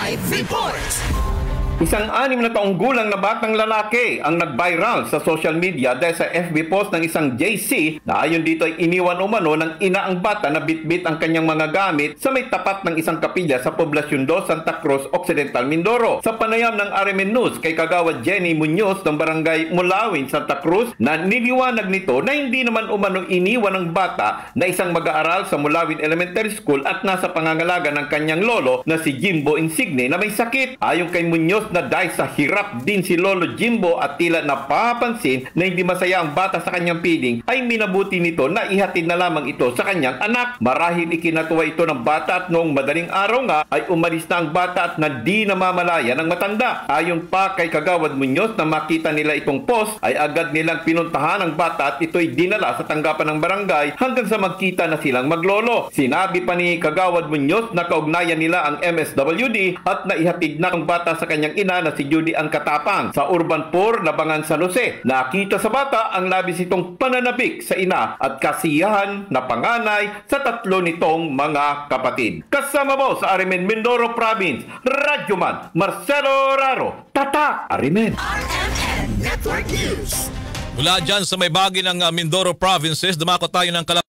Live report! Isang 6 na taong gulang na batang lalaki ang nag-viral sa social media dahil sa FB post ng isang JC na ayon dito ay iniwan umano ng ina ang bata na bitbit ang kanyang mga gamit sa may tapat ng isang kapilya sa Poblacion 2, Santa Cruz Occidental, Mindoro. Sa panayam ng RMN News kay Kagawad Jenny Muñoz ng Barangay Mulawin, Santa Cruz, na niliwanag nito na hindi naman umano iniwan ng bata na isang mag-aaral sa Mulawin Elementary School at nasa pangangalaga ng kanyang lolo na si Jimbo Insigne na may sakit. Ayon kay Muñoz na dahil sa hirap din si Lolo Jimbo at tila napapansin na hindi masaya ang bata sa kanyang piling, ay minabuti nito na ihatid na lamang ito sa kanyang anak. Marahil ikinatuwa ito ng bata at noong madaling araw nga ay umalis na ang bata at na di namamalaya ng matanda. Ayon pa kay Kagawad Muñoz na makita nila itong post ay agad nilang pinuntahan ang bata at ito'y dinala sa tanggapan ng barangay hanggang sa magkita na silang maglolo. Sinabi pa ni Kagawad Muñoz na kaugnayan nila ang MSWD at naihatid na ang bata sa kanyang ina na si Judy ang Katapang sa Urban 4, Labangan, San Jose. Nakita sa bata ang labis itong pananabik sa ina at kasiyahan na panganay sa tatlo nitong mga kapatid. Kasama mo sa Arimen, Mindoro Province, Radyoman Marcelo Raro, Tatak Arimen. RMN Network News. Mula dyan sa may bahagi ng Mindoro Provinces, dumako tayo ng